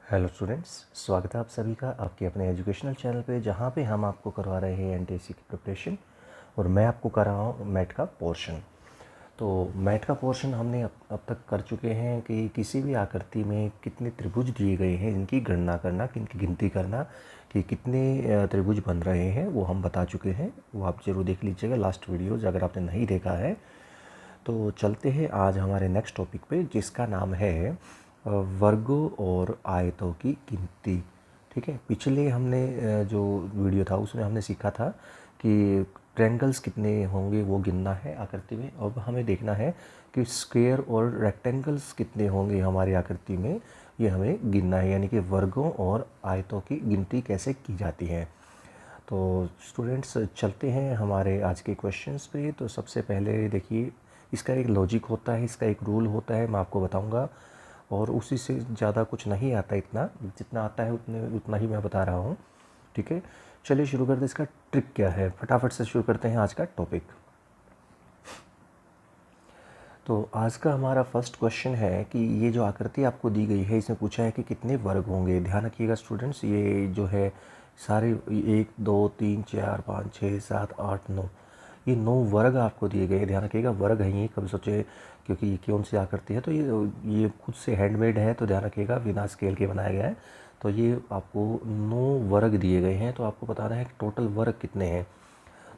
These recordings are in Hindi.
हेलो स्टूडेंट्स, स्वागत है आप सभी का आपके अपने एजुकेशनल चैनल पे, जहाँ पे हम आपको करवा रहे हैं एनटीएससी की प्रिपरेशन। और मैं आपको कर रहा हूँ मैथ का पोर्शन। तो मैथ का पोर्शन हमने अब तक कर चुके हैं कि किसी भी आकृति में कितने त्रिभुज दिए गए हैं, इनकी गणना करना, इनकी गिनती करना कि कितने त्रिभुज बन रहे हैं, वो हम बता चुके हैं। वो आप ज़रूर देख लीजिएगा लास्ट वीडियोज़ अगर आपने नहीं देखा है। तो चलते हैं आज हमारे नेक्स्ट टॉपिक पे, जिसका नाम है वर्गों और आयतों की गिनती। ठीक है, पिछले हमने जो वीडियो था उसमें हमने सीखा था कि ट्रायंगल्स कितने होंगे वो गिनना है आकृति में। अब हमें देखना है कि स्क्वायर और रेक्टेंगल्स कितने होंगे हमारी आकृति में, ये हमें गिनना है। यानी कि वर्गों और आयतों की गिनती कैसे की जाती है। तो स्टूडेंट्स चलते हैं हमारे आज के क्वेश्चंस पे। तो सबसे पहले देखिए, इसका एक लॉजिक होता है, इसका एक रूल होता है, मैं आपको बताऊंगा। और उसी से ज़्यादा कुछ नहीं आता, इतना जितना आता है उतना ही मैं बता रहा हूँ। ठीक है, चलिए शुरू करते हैं। इसका ट्रिक क्या है, फटाफट से शुरू करते हैं आज का टॉपिक। तो आज का हमारा फर्स्ट क्वेश्चन है कि ये जो आकृति आपको दी गई है, इसमें पूछा है कि कितने वर्ग होंगे। ध्यान रखिएगा स्टूडेंट्स, ये जो है सारे 1 2 3 4 5 6 7 8 9, ये 9 वर्ग आपको दिए गए। ध्यान रखिएगा, वर्ग हैं ये, कभी सोचे क्योंकि ये कौन सी आकृति है। तो ये खुद से हैंडमेड है, तो ध्यान रखिएगा बिना स्केल के बनाया गया है। तो ये आपको 9 वर्ग दिए गए हैं। तो आपको बताना है कि टोटल वर्ग कितने हैं।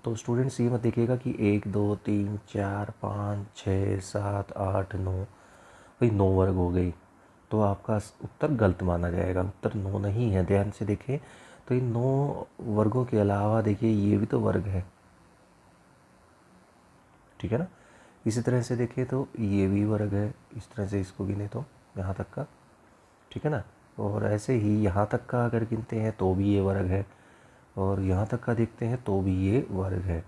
तो स्टूडेंट्स ये मत देखिएगा कि 1 2 3 4 5 6 7 8 9, भाई 9 वर्ग हो गई, तो आपका उत्तर गलत माना जाएगा। उत्तर 9 नहीं है। ध्यान से देखें तो इन 9 वर्गों के अलावा देखिए ये भी तो वर्ग है। ठीक है ना। इसी तरह से देखिए तो ये भी वर्ग है, इस तरह से इसको गिने तो यहाँ तक का। ठीक है ना। और ऐसे ही यहाँ तक का अगर गिनते हैं तो भी ये वर्ग है, और यहाँ तक का देखते हैं तो भी ये वर्ग है।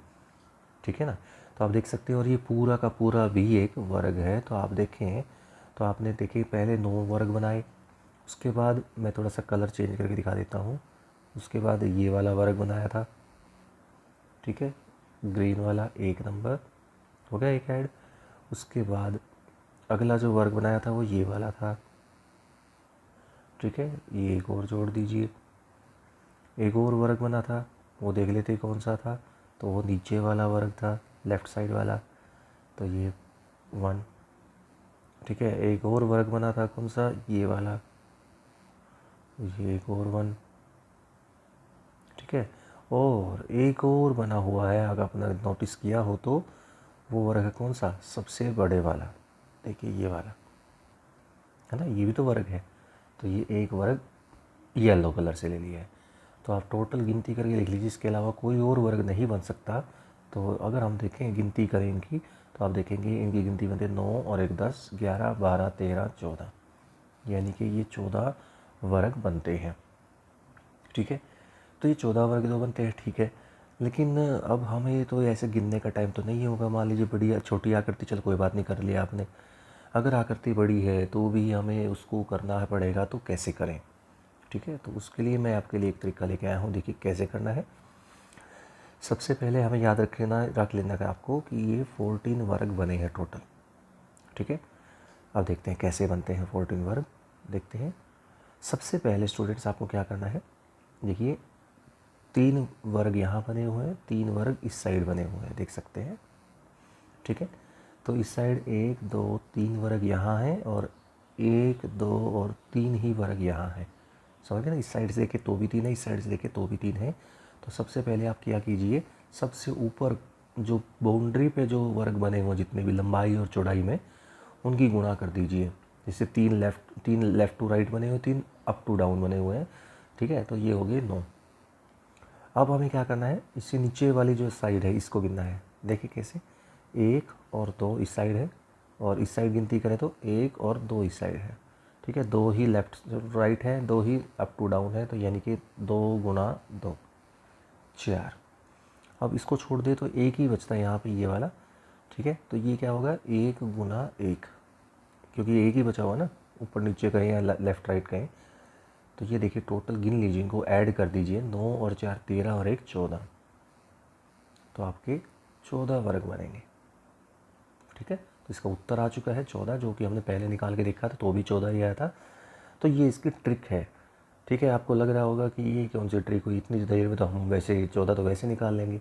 ठीक है ना। तो आप देख सकते हैं, और ये पूरा का पूरा भी एक वर्ग है। तो आप देखें तो आपने देखिए पहले 9 वर्ग बनाए, उसके बाद मैं थोड़ा सा कलर चेंज करके दिखा देता हूँ। उसके बाद ये वाला वर्ग बनाया था, ठीक है, ग्रीन वाला 1 नंबर हो गया, एक ऐड। उसके बाद अगला जो वर्ग बनाया था वो ये वाला था, ठीक है, ये एक और जोड़ दीजिए। एक और वर्ग बना था, वो देख लेते कौन सा था। तो वो नीचे वाला वर्ग था, लेफ़्ट साइड वाला, तो ये 1। ठीक है, एक और वर्ग बना था, कौन सा, ये वाला, ये एक और 1। ठीक है, और एक और बना हुआ है, अगर आपने नोटिस किया हो तो, वो वर्ग है कौन सा, सबसे बड़े वाला। देखिए ये वाला है ना, ये भी तो वर्ग है। तो ये एक वर्ग येलो कलर से ले लिया है। तो आप टोटल गिनती करके लिख लीजिए, इसके अलावा कोई और वर्ग नहीं बन सकता। तो अगर हम देखें गिनती करें इनकी, तो आप देखेंगे इनकी गिनती बनती है 9 और 1 10 11 12 13 14, यानी कि ये 14 वर्ग बनते हैं। ठीक है, तो ये 14 वर्ग तो बनते हैं, ठीक है। लेकिन अब हमें तो ऐसे गिनने का टाइम तो नहीं होगा। मान लीजिए बड़ी छोटी आकृति, चल कोई बात नहीं, कर लिया आपने। अगर आकृति बड़ी है तो भी हमें उसको करना पड़ेगा, तो कैसे करें। ठीक है, तो उसके लिए मैं आपके लिए एक तरीका लेके आया हूँ। देखिए कैसे करना है। सबसे पहले हमें याद रख लेना है आपको कि ये 14 वर्ग बने हैं टोटल। ठीक है, अब देखते हैं कैसे बनते हैं 14 वर्ग, देखते हैं। सबसे पहले स्टूडेंट्स आपको क्या करना है, देखिए 3 वर्ग यहाँ बने हुए हैं, 3 वर्ग इस साइड बने हुए हैं, देख सकते हैं। ठीक है, तो इस साइड 1 2 3 वर्ग यहाँ है, और 1 2 और 3 ही वर्ग यहाँ है। समझ गए ना। इस साइड से देखे तो भी 3 है, इस साइड से देखे तो भी 3 है। तो सबसे पहले आप क्या कीजिए, सबसे ऊपर जो बाउंड्री पे जो वर्ग बने हुए जितने भी लंबाई और चौड़ाई में, उनकी गुणा कर दीजिए। जैसे 3 लेफ़्ट टू राइट बने हुए, 3 अप टू डाउन बने हुए हैं। ठीक है, तो ये हो गए 9। अब हमें क्या करना है, इससे नीचे वाली जो साइड है इसको गिनना है। देखिए कैसे, 1 और 2 इस साइड है, और इस साइड गिनती करें तो 1 और 2 इस साइड है। ठीक है, 2 ही लेफ़्ट राइट है, 2 ही अप टू डाउन है, तो यानी कि 2 गुना 2 4। अब इसको छोड़ दे तो एक ही बचता है यहाँ पे, ये वाला। ठीक है, तो ये क्या होगा, 1 गुना 1, क्योंकि एक ही बचा हुआ ना, ऊपर नीचे कहीं या लेफ़्ट राइट कहीं। तो ये देखिए टोटल गिन लीजिए, इनको ऐड कर दीजिए, 9 और 4 13 और 1 14, तो आपके 14 वर्ग बनेंगे। ठीक है, तो इसका उत्तर आ चुका है 14, जो कि हमने पहले निकाल के देखा था तो भी 14 ही आया था। तो ये इसकी ट्रिक है। ठीक है, आपको लग रहा होगा कि ये कौन सी ट्रिक हुई, इतनी देर में तो हम वैसे 14 तो वैसे निकाल लेंगे।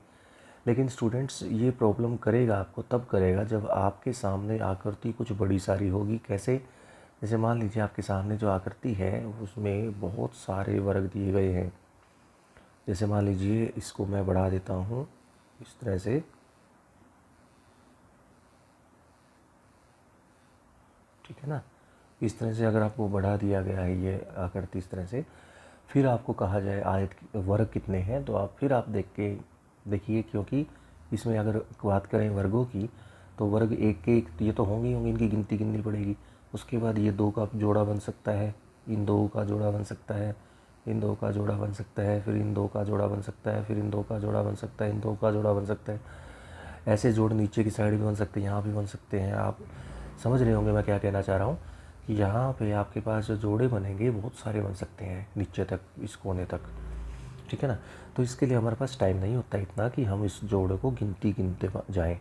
लेकिन स्टूडेंट्स ये प्रॉब्लम करेगा आपको, तब करेगा जब आपके सामने आकृति कुछ बड़ी सारी होगी। कैसे? जैसे मान लीजिए आपके सामने जो आकृति है उसमें बहुत सारे वर्ग दिए गए हैं। जैसे मान लीजिए इसको मैं बढ़ा देता हूँ इस तरह से, ठीक है ना। इस तरह से अगर आपको बढ़ा दिया गया है ये आकृति इस तरह से, फिर आपको कहा जाए आयत वर्ग कितने हैं, तो आप फिर आप देखिए, क्योंकि इसमें अगर बात करें वर्गों की, तो वर्ग एक के एक ये तो होंगे इनकी गिनती गिननी पड़ेगी। उसके बाद ये दो का जोड़ा बन सकता है, इन दो का जोड़ा बन सकता है, इन दो का जोड़ा बन सकता है, फिर इन दो का जोड़ा बन सकता है, फिर इन दो का जोड़ा बन सकता है, इन दो का जोड़ा बन सकता है। ऐसे जोड़ नीचे की साइड भी बन सकते हैं, यहाँ भी बन सकते हैं। आप समझ रहे होंगे मैं क्या कहना चाह रहा हूँ, कि यहाँ पे आपके पास जो जोड़े बनेंगे बहुत सारे बन सकते हैं नीचे तक, इस कोने तक, ठीक है ना। तो इसके लिए हमारे पास टाइम नहीं होता इतना कि हम इस जोड़े को गिनते जाएं,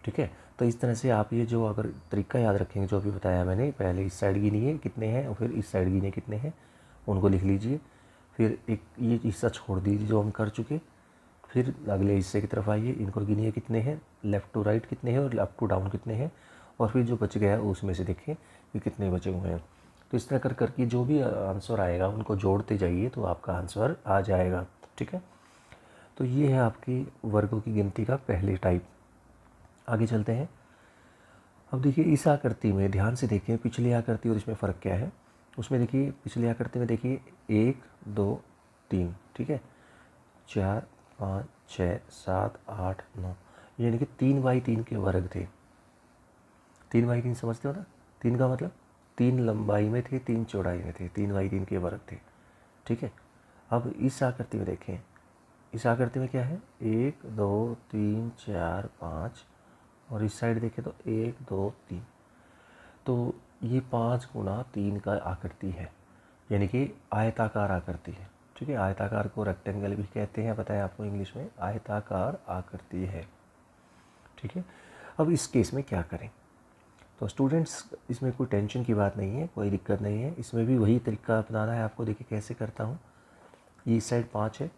ठीक है। तो इस तरह से आप ये जो अगर तरीका याद रखेंगे जो अभी बताया मैंने, पहले इस साइड गिनिए कितने हैं और फिर इस साइड गिनिए कितने हैं, उनको लिख लीजिए। फिर एक ये हिस्सा छोड़ दीजिए जो हम कर चुके, फिर अगले हिस्से की तरफ आइए, इनको गिनिए कितने हैं, लेफ़्ट टू राइट कितने हैं और अप टू डाउन कितने हैं, और फिर जो बच गया है उसमें से देखें कि कितने बचे हुए हैं। तो इस तरह कर करके जो भी आंसर आएगा उनको जोड़ते जाइए तो आपका आंसर आ जाएगा, ठीक है। तो ये है आपकी वर्गों की गिनती का पहले टाइप। आगे चलते हैं। अब देखिए इस आकृति में ध्यान से देखिए, पिछली आकृति और इसमें फ़र्क क्या है। उसमें देखिए पिछली आकृति में देखिए 1 2 3, ठीक है, 4 5 6 7 8 9, यानी कि 3x3 के वर्ग थे। 3x3 समझते हो ना, 3 का मतलब 3 लंबाई में थे, 3 चौड़ाई में थे, 3x3 के वर्ग थे, ठीक है। अब इस आकृति में देखें, इस आकृति में क्या है, 1 2 3 4 5, और इस साइड देखें तो 1 2 3, तो ये 5 गुना 3 का आकृति है, यानी कि आयताकार आकृति है, ठीक है। आयताकार को रेक्टेंगल भी कहते हैं, पता है आपको इंग्लिश में, आयताकार आकृति है, ठीक है। अब इस केस में क्या करें, तो स्टूडेंट्स इसमें कोई टेंशन की बात नहीं है, कोई दिक्कत नहीं है। इसमें भी वही तरीका अपनाना है आपको। देखिए कैसे करता हूँ, ये इस साइड 5 है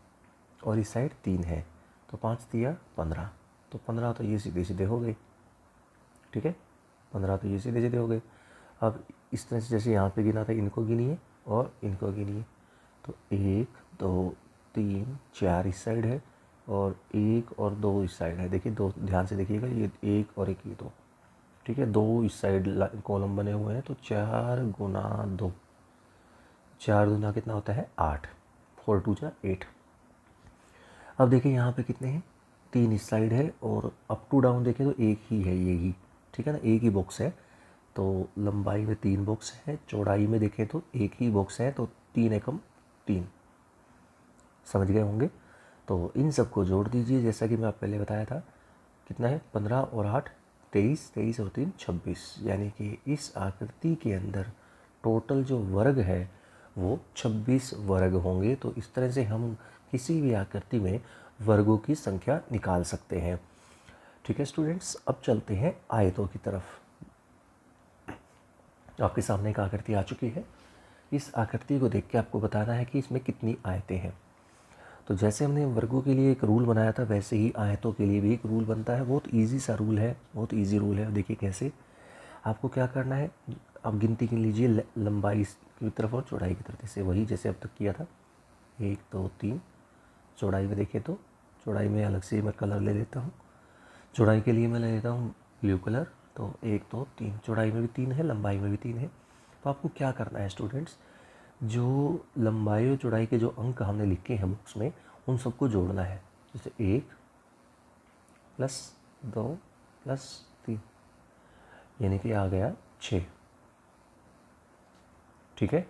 और इस साइड 3 है, तो 5 दिया 15, तो 15 तो ये सीधे सीधे हो गए, ठीक है, 15 तो ये सीधे सीधे हो गए। अब इस तरह से जैसे यहाँ पे गिना था, इनको गिनिए और इनको गिनिए, तो 1 2 3 4 इस साइड है और 1 और 2 इस साइड है। देखिए दो, ध्यान से देखिएगा, ये 1 और 1 ये 2, ठीक है, 2 इस साइड कॉलम बने हुए हैं, तो 4 गुना 2, 4 दूना कितना होता है 8, 4 2 जा 8। अब देखिए यहाँ पे कितने हैं, 3 इस साइड है, और अप टू डाउन देखें तो एक ही है, ये ही, ठीक है ना, एक ही बॉक्स है। तो लंबाई में 3 बॉक्स है, चौड़ाई में देखें तो एक ही बॉक्स है, तो 3 एकम 3, समझ गए होंगे। तो इन सबको जोड़ दीजिए, जैसा कि मैं आप पहले बताया था, कितना है 15 और 8 23, 23 और 3 26, यानी कि इस आकृति के अंदर टोटल जो वर्ग है वो 26 वर्ग होंगे। तो इस तरह से हम किसी भी आकृति में वर्गों की संख्या निकाल सकते हैं, ठीक है स्टूडेंट्स। अब चलते हैं आयतों की तरफ। आपके सामने एक आकृति आ चुकी है। इस आकृति को देख के आपको बताना है कि इसमें कितनी आयतें हैं। तो जैसे हमने वर्गों के लिए एक रूल बनाया था, वैसे ही आयतों के लिए भी एक रूल बनता है। बहुत इजी सा रूल है, बहुत इजी रूल है। देखिए कैसे, आपको क्या करना है, आप गिनती गिन लीजिए लंबाई की तरफ और चौड़ाई की तरफ, जैसे वही जैसे अब तक किया था, 1 2 3। चौड़ाई में देखिए तो चौड़ाई में अलग से मैं कलर ले लेता हूँ, चौड़ाई के लिए मैं ले लेता हूँ ब्लू कलर। तो 1 2 3, चौड़ाई में भी 3 है, लंबाई में भी 3 है। तो आपको क्या करना है स्टूडेंट्स, जो लंबाई और चौड़ाई के जो अंक हमने लिखे हैं बुक्स में, उन सबको जोड़ना है। जैसे 1 + 2 + 3, यानी कि आ गया 6, ठीक है।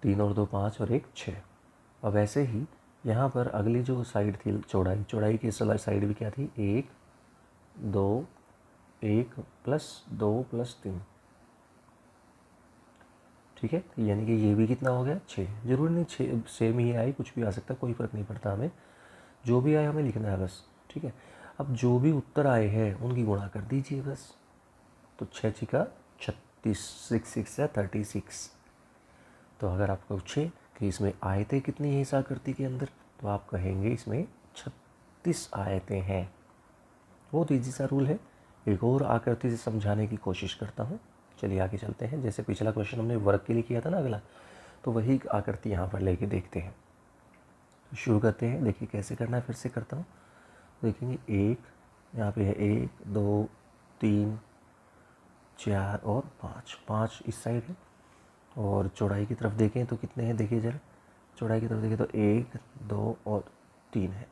3 और 2 5 और 1 6। अब ऐसे ही यहाँ पर अगली जो साइड थी चौड़ाई की साइड भी क्या थी, 1 2 1 + 2 + 3, ठीक है। यानी कि ये भी कितना हो गया 6। जरूरी नहीं 6 सेम ही आए, कुछ भी आ सकता है, कोई फ़र्क नहीं पड़ता हमें, जो भी आए हमें लिखना है बस, ठीक है। अब जो भी उत्तर आए हैं उनकी गुणा कर दीजिए बस। तो 6 × 6 = 36, 6 × 6 = 36, तो अगर आपको पूछे कि इसमें आयतें कितनी हैं इस आकृति के अंदर, तो आप कहेंगे इसमें 36 आयतें हैं। बहुत ईजी सा रूल है। एक और आकृति से समझाने की कोशिश करता हूँ। चलिए आगे चलते हैं। जैसे पिछला क्वेश्चन हमने वर्ग के लिए किया था ना अगला, तो वही आकृति यहाँ पर लेके देखते हैं। शुरू करते हैं। देखिए कैसे करना है, फिर से करता हूँ। देखेंगे एक यहाँ पे है, 1 2 3 4 और 5 इस साइड है। और चौड़ाई की तरफ देखें तो कितने हैं, देखिए ज़रा चौड़ाई की तरफ देखें तो 1 2 और 3 है।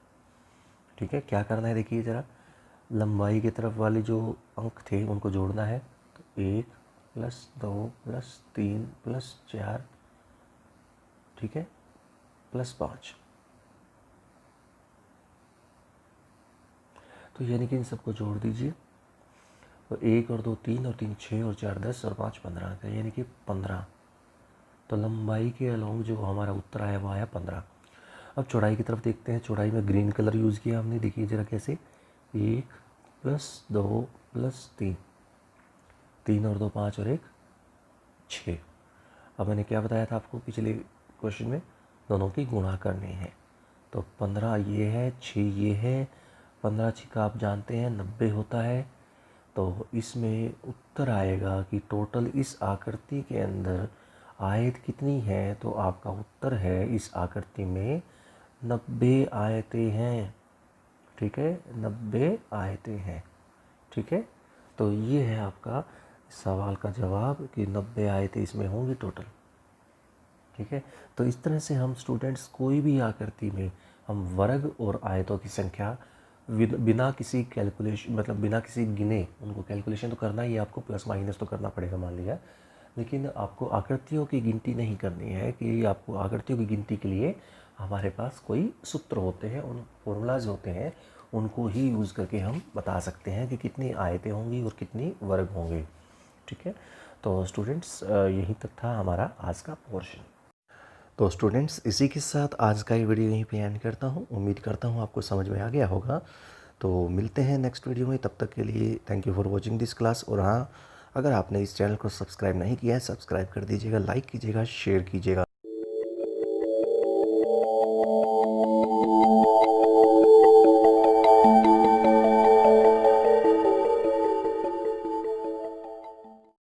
ठीक है, क्या करना है देखिए ज़रा, लंबाई की तरफ वाले जो अंक थे उनको जोड़ना है। तो 1 + 2 + 3 + 4, ठीक है, +5। तो यानी कि इन सबको जोड़ दीजिए। तो 1 और 2 3 और 3 6 और 4 10 और 5 15 का, यानी कि 15। तो लंबाई के अलोंग जो हमारा उत्तर आया वो आया 15। अब चौड़ाई की तरफ देखते हैं। चौड़ाई में ग्रीन कलर यूज़ किया हमने, देखिए ज़रा कैसे, 1 + 2 + 3, 3 और 2 5 और 1 6। अब मैंने क्या बताया था आपको पिछले क्वेश्चन में, दोनों की गुणा करनी है। तो 15 ये है, 6 ये है, 15 छिका आप जानते हैं 90 होता है। तो इसमें उत्तर आएगा कि टोटल इस आकृति के अंदर आयत कितनी है। तो आपका उत्तर है इस आकृति में 90 आयतें हैं। ठीक है, 90 आयतें हैं। ठीक है, तो ये है आपका सवाल का जवाब कि 90 आयतें इसमें होंगी टोटल। ठीक है, तो इस तरह से हम स्टूडेंट्स कोई भी आकृति में हम वर्ग और आयतों की संख्या बिना किसी कैलकुलेशन, मतलब बिना किसी गिने, उनको कैलकुलेशन तो करना ही है, आपको प्लस माइनस तो करना पड़ेगा मान लिया, लेकिन आपको आकृतियों की गिनती नहीं करनी है। कि आपको आकृतियों की गिनती के लिए हमारे पास कोई सूत्र होते हैं, उन फॉर्मूलाज होते हैं, उनको ही यूज़ करके हम बता सकते हैं कि कितनी आयतें होंगी और कितनी वर्ग होंगे। ठीक है, तो स्टूडेंट्स यहीं तक था हमारा आज का पोर्शन। तो स्टूडेंट्स इसी के साथ आज का ये वीडियो यहीं पे एंड करता हूँ। उम्मीद करता हूँ आपको समझ में आ गया होगा। तो मिलते हैं नेक्स्ट वीडियो में, तब तक के लिए thank you for watching this class. और हाँ, अगर आपने इस चैनल को सब्सक्राइब नहीं किया है, सब्सक्राइब कर दीजिएगा, लाइक कीजिएगा, शेयर कीजिएगा।